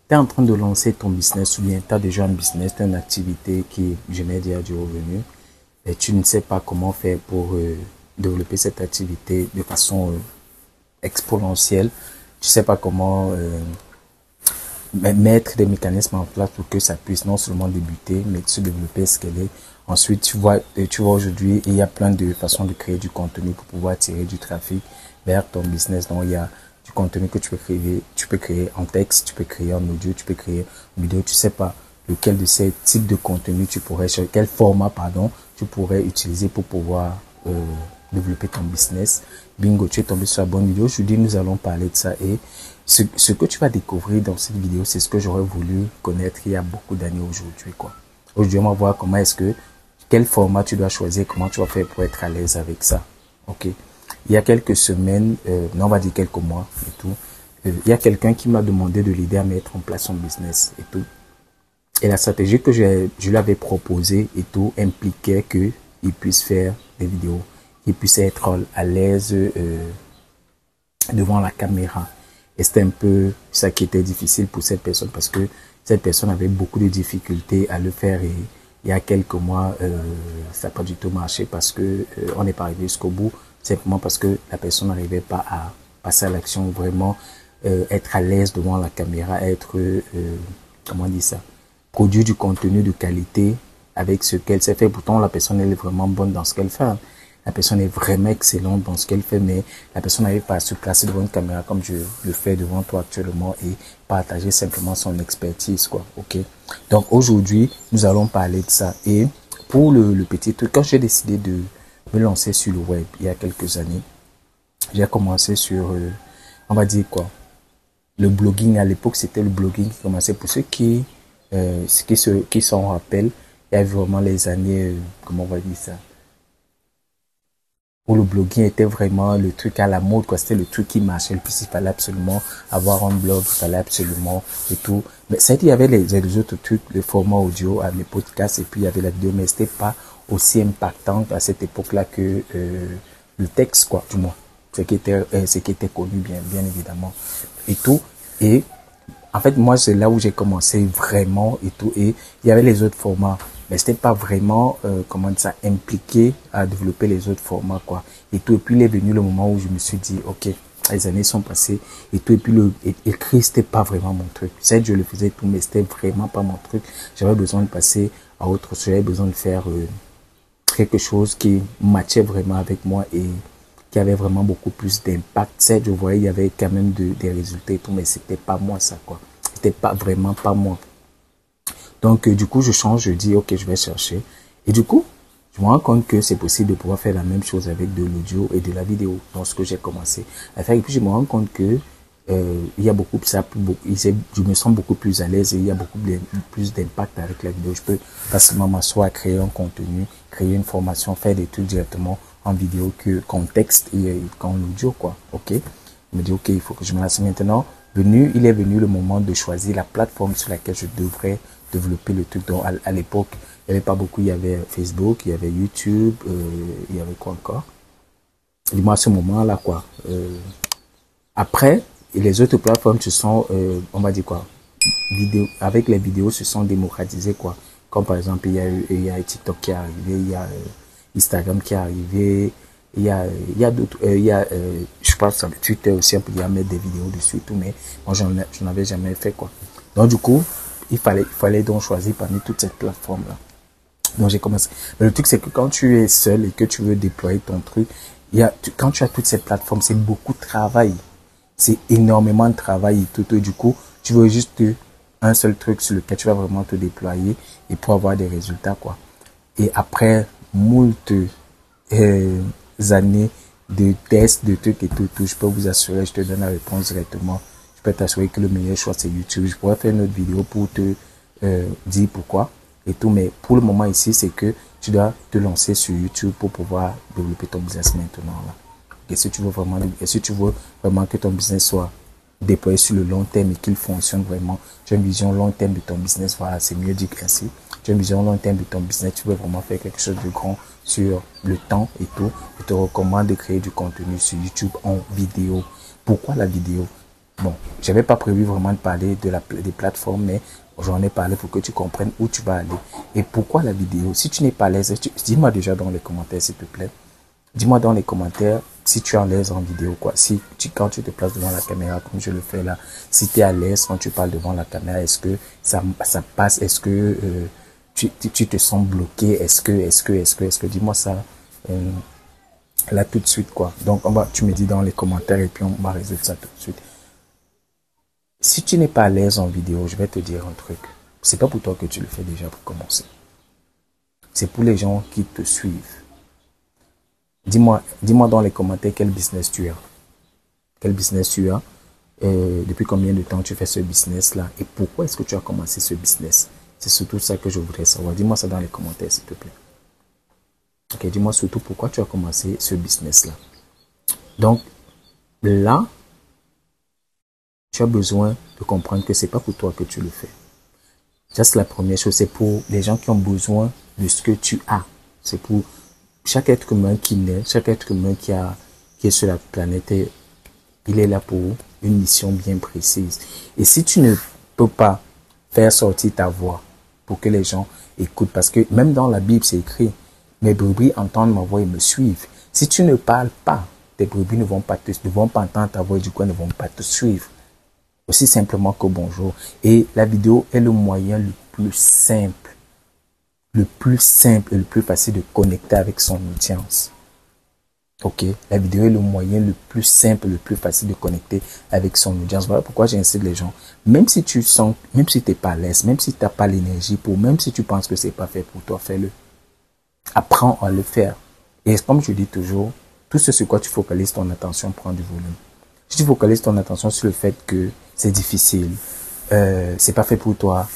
tu es en train de lancer ton business ou bien tu as déjà un business, tu as une activité qui génère déjà du revenu et tu ne sais pas comment faire pour développer cette activité de façon exponentielle. Tu sais pas comment mettre des mécanismes en place pour que ça puisse non seulement débuter, mais se développer, escaler. Ensuite, tu vois aujourd'hui, il y a plein de façons de créer du contenu pour pouvoir tirer du trafic vers ton business. Donc, il y a du contenu que tu peux créer en texte, tu peux créer en audio, tu peux créer en vidéo. Tu sais pas lequel de ces types de contenu tu pourrais, sur quel format, pardon, tu pourrais utiliser pour pouvoir développer ton business. Bingo, tu es tombé sur la bonne vidéo. Aujourd'hui, nous allons parler de ça et ce que tu vas découvrir dans cette vidéo, c'est ce que j'aurais voulu connaître il y a beaucoup d'années aujourd'hui, quoi. Aujourd'hui, on va voir comment est-ce que, quel format tu dois choisir, comment tu vas faire pour être à l'aise avec ça. Ok. Il y a quelques semaines, non, on va dire quelques mois et tout, il y a quelqu'un qui m'a demandé de l'aider à mettre en place son business et tout. Et la stratégie que je lui avais proposée et tout impliquait que il puisse faire des vidéos, qu'il puisse être à l'aise devant la caméra. Et c'était un peu ça qui était difficile pour cette personne parce que cette personne avait beaucoup de difficultés à le faire et il y a quelques mois, ça n'a pas du tout marché parce que on n'est pas arrivé jusqu'au bout, simplement parce que la personne n'arrivait pas à passer à l'action, vraiment être à l'aise devant la caméra, être, comment on dit ça, produire du contenu de qualité avec ce qu'elle sait faire. Pourtant, la personne, elle est vraiment bonne dans ce qu'elle fait. La personne est vraiment excellente dans ce qu'elle fait, mais la personne n'arrive pas à se placer devant une caméra comme je le fais devant toi actuellement et partager simplement son expertise, quoi. Ok. Donc aujourd'hui, nous allons parler de ça. Et pour le petit truc, quand j'ai décidé de me lancer sur le web il y a quelques années, j'ai commencé sur, on va dire quoi, le blogging. À l'époque, c'était le blogging qui commençait. Pour ceux qui s'en rappellent, il y avait vraiment les années, comment on va dire ça, où le blogging était vraiment le truc à la mode, quoi. C'était le truc qui marchait le plus. Il fallait absolument avoir un blog, il fallait absolument et tout. Mais ça, il y avait les autres trucs, le format audio, les podcasts, et puis il y avait la vidéo, mais c'était pas aussi impactant à cette époque-là que le texte, quoi, du moins. Ce qui était connu, bien évidemment, et tout. Et en fait, moi, c'est là où j'ai commencé vraiment et tout. Et il y avait les autres formats. Mais c'était pas vraiment, comment dire ça, impliqué à développer les autres formats, quoi. Et tout. Et puis, il est venu le moment où je me suis dit, OK, les années sont passées et tout. Et puis, écrit, c'était pas vraiment mon truc. Certes, je le faisais tout, mais c'était vraiment pas mon truc. J'avais besoin de passer à autre chose. J'avais besoin de faire quelque chose qui matchait vraiment avec moi et qui avait vraiment beaucoup plus d'impact. Certes, je voyais, il y avait quand même des résultats et tout, mais c'était pas moi, ça, quoi. C'était pas vraiment pas moi. Donc, du coup, je change, je dis, OK, je vais chercher. Et du coup, je me rends compte que c'est possible de pouvoir faire la même chose avec de l'audio et de la vidéo. Donc, ce que j'ai commencé à faire. Et puis, je me rends compte que il y a beaucoup, je me sens beaucoup plus à l'aise et il y a beaucoup plus d'impact avec la vidéo. Je peux facilement m'asseoir, créer un contenu, créer une formation, faire des trucs directement en vidéo qu'en texte et qu'en audio, quoi. OK? Je me dis, OK, il faut que je me lance maintenant. Il est venu le moment de choisir la plateforme sur laquelle je devrais développer le truc. Donc, à l'époque, il n'y avait pas beaucoup. Il y avait Facebook, il y avait YouTube, il y avait quoi encore? Dis-moi à ce moment-là, quoi. Après, les autres plateformes se sont, on va dire quoi, avec les vidéos se sont démocratisées, quoi. Comme par exemple, il y a TikTok qui est arrivé, il y a Instagram qui est arrivé, il y a d'autres, je pense sur Twitter aussi, on peut dire mettre des vidéos dessus et tout, mais moi, j'en avais jamais fait, quoi. Donc, du coup, il fallait donc choisir parmi toutes ces plateformes-là. Donc, j'ai commencé. Mais le truc, c'est que quand tu es seul et que tu veux déployer ton truc, quand tu as toutes ces plateformes, c'est beaucoup de travail. C'est énormément de travail et tout. Et du coup, tu veux juste un seul truc sur lequel tu vas vraiment te déployer et pour avoir des résultats, quoi. Et après moult années de tests, de trucs et tout, je peux vous assurer, je te donne la réponse directement. Je peux t'assurer que le meilleur choix, c'est YouTube. Je pourrais faire une autre vidéo pour te dire pourquoi et tout. Mais pour le moment ici, c'est que tu dois te lancer sur YouTube pour pouvoir développer ton business maintenant, là. Et si tu veux vraiment que ton business soit déployé sur le long terme et qu'il fonctionne vraiment, tu as une vision long terme de ton business, voilà, c'est mieux dit qu'ainsi. Tu as une vision long terme de ton business, tu veux vraiment faire quelque chose de grand sur le temps et tout. Je te recommande de créer du contenu sur YouTube en vidéo. Pourquoi la vidéo? Bon, j'avais pas prévu vraiment de parler des plateformes, mais j'en ai parlé pour que tu comprennes où tu vas aller. Et pourquoi la vidéo? Si tu n'es pas à l'aise, dis-moi déjà dans les commentaires, s'il te plaît. Dis-moi dans les commentaires si tu es à l'aise en vidéo, quoi. Si quand tu te places devant la caméra, comme je le fais là, si tu es à l'aise quand tu parles devant la caméra, est-ce que ça passe? Est-ce que tu te sens bloqué? Est-ce que, dis-moi ça là tout de suite, quoi. Donc, tu me dis dans les commentaires et puis on va résoudre ça tout de suite. Si tu n'es pas à l'aise en vidéo, je vais te dire un truc. C'est pas pour toi que tu le fais déjà pour commencer. C'est pour les gens qui te suivent. Dis-moi dans les commentaires quel business tu as. Quel business tu as. Depuis combien de temps tu fais ce business-là. Et pourquoi est-ce que tu as commencé ce business. C'est surtout ça que je voudrais savoir. Dis-moi ça dans les commentaires, s'il te plaît. Ok, dis-moi surtout pourquoi tu as commencé ce business-là. Donc, là, tu as besoin de comprendre que c'est pas pour toi que tu le fais. Ça, c'est la première chose. C'est pour les gens qui ont besoin de ce que tu as. C'est pour chaque être humain qui naît, chaque être humain qui est sur la planète, il est là pour une mission bien précise. Et si tu ne peux pas faire sortir ta voix pour que les gens écoutent, parce que même dans la Bible, c'est écrit, mes brebis entendent ma voix et me suivent. Si tu ne parles pas, tes brebis ne vont pas entendre ta voix et du coup, elles ne vont pas te suivre. Aussi simplement que bonjour. Et la vidéo est le moyen le plus simple et le plus facile de connecter avec son audience. Ok, la vidéo est le moyen le plus simple, le plus facile de connecter avec son audience. Voilà pourquoi j'incite les gens. Même si tu sens, même si tu n'es pas à l'aise, même si tu n'as pas l'énergie pour, même si tu penses que c'est pas fait pour toi, fais-le. Apprends à le faire. Et comme je dis toujours, tout ce sur quoi tu focalises ton attention prend du volume. Si tu focalises ton attention sur le fait que c'est difficile, c'est pas fait pour toi,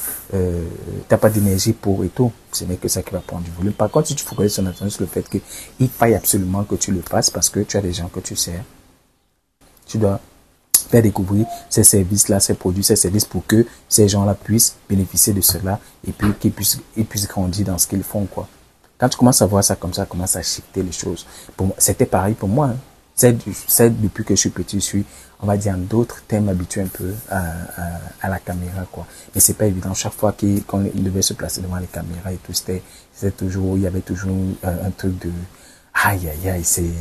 t'as pas d'énergie pour et tout, ce n'est que ça qui va prendre du volume. Par contre, si tu focalises ton attention sur le fait qu'il faille absolument que tu le fasses parce que tu as des gens que tu sers, tu dois faire découvrir ces services-là, ces produits, ces services pour que ces gens-là puissent bénéficier de cela et puis qu'ils puissent grandir dans ce qu'ils font, quoi. Quand tu commences à voir ça comme ça, commence à shifter les choses. C'était pareil pour moi, hein. C'est depuis que je suis petit, je suis, on va dire, en d'autres thèmes habitués un peu à la caméra, quoi. Mais c'est pas évident. Chaque fois qu'on devait se placer devant les caméras et tout, il y avait toujours un truc de, aïe, aïe, aïe, c'est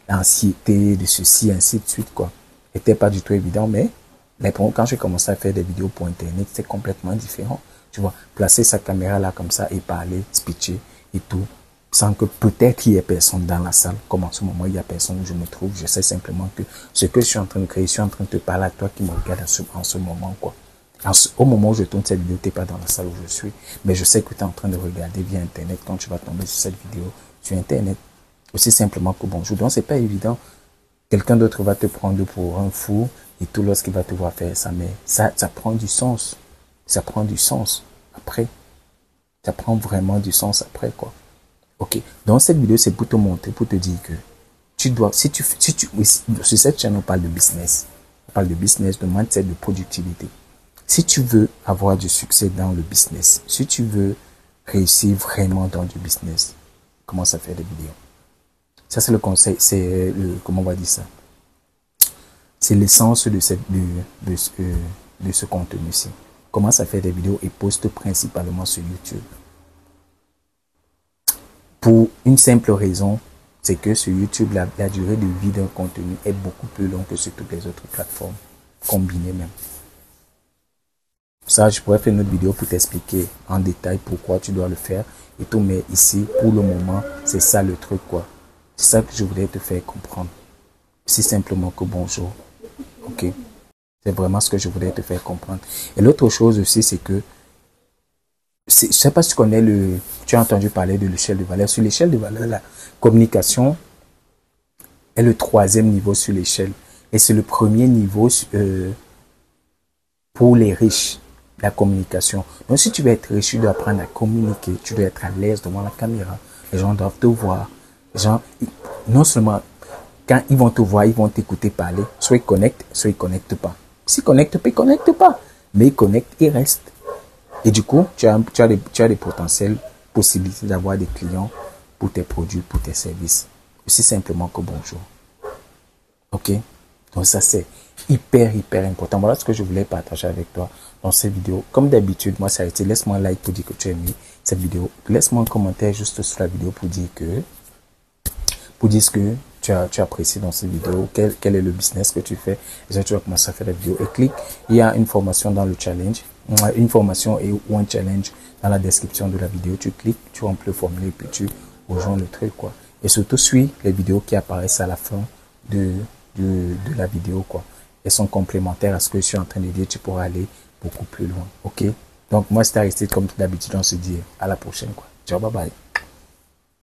l'anxiété de ceci, ainsi de suite, quoi. C'était pas du tout évident, mais quand j'ai commencé à faire des vidéos pour Internet, c'est complètement différent. Tu vois, placer sa caméra là comme ça et parler, speecher et tout, sans que peut-être il y ait personne dans la salle. Comme en ce moment, il y a personne où je me trouve. Je sais simplement que ce que je suis en train de créer, je suis en train de te parler à toi qui me regarde en ce moment, quoi. Au moment où je tourne cette vidéo, tu n'es pas dans la salle où je suis. Mais je sais que tu es en train de regarder via Internet quand tu vas tomber sur cette vidéo sur Internet. Aussi simplement que bonjour. Donc, c'est pas évident. Quelqu'un d'autre va te prendre pour un fou et tout lorsqu'il va te voir faire ça. Mais ça prend du sens. Ça prend du sens après. Ça prend vraiment du sens après, quoi. Ok. Dans cette vidéo, c'est pour te montrer, pour te dire que tu dois, sur cette chaîne, on parle de business. On parle de business, de mindset, de productivité. Si tu veux avoir du succès dans le business, si tu veux réussir vraiment dans du business, commence à faire des vidéos. Ça, c'est le conseil, comment on va dire ça? C'est l'essence de ce contenu-ci. Commence à faire des vidéos et poste principalement sur YouTube. Pour une simple raison, c'est que sur YouTube, la durée de vie d'un contenu est beaucoup plus longue que sur toutes les autres plateformes, combinées même. Ça, je pourrais faire une autre vidéo pour t'expliquer en détail pourquoi tu dois le faire et tout, mais ici, pour le moment, c'est ça le truc, quoi. C'est ça que je voulais te faire comprendre. Si simplement que bonjour. Ok. C'est vraiment ce que je voulais te faire comprendre. Et l'autre chose aussi, c'est que, je ne sais pas si tu connais tu as entendu parler de l'échelle de valeur. Sur l'échelle de valeur, la communication est le 3e niveau sur l'échelle. Et c'est le premier niveau pour les riches, la communication. Donc, si tu veux être riche, tu dois apprendre à communiquer. Tu dois être à l'aise devant la caméra. Les gens doivent te voir. Les gens, non seulement, quand ils vont te voir, ils vont t'écouter parler. Soit ils connectent, soit ils ne connectent pas. S'ils connectent pas, ils ne connectent pas. Mais ils connectent, ils restent. Et du coup, tu as des potentielles possibilités d'avoir des clients pour tes produits, pour tes services. Aussi simplement que bonjour. Ok? Donc ça c'est. hyper important. Voilà ce que je voulais partager avec toi dans cette vidéo. Comme d'habitude, moi ça a été, laisse-moi un like pour dire que tu as aimé cette vidéo. Laisse-moi un commentaire juste sur la vidéo pour dire ce que tu as apprécié dans cette vidéo, quel est le business que tu fais, et ça tu vas commencer à faire la vidéo. Et clique, il y a une formation dans le challenge, une formation ou un challenge dans la description de la vidéo. Tu cliques, tu remplis le formulaire et puis tu rejoins le truc, quoi. Et surtout, suis les vidéos qui apparaissent à la fin de la vidéo, quoi. Elles sont complémentaires à ce que je suis en train de dire. Tu pourras aller beaucoup plus loin, ok? Donc, moi, c'était Aristide, comme d'habitude, on se dit à la prochaine, quoi. Ciao, bye bye.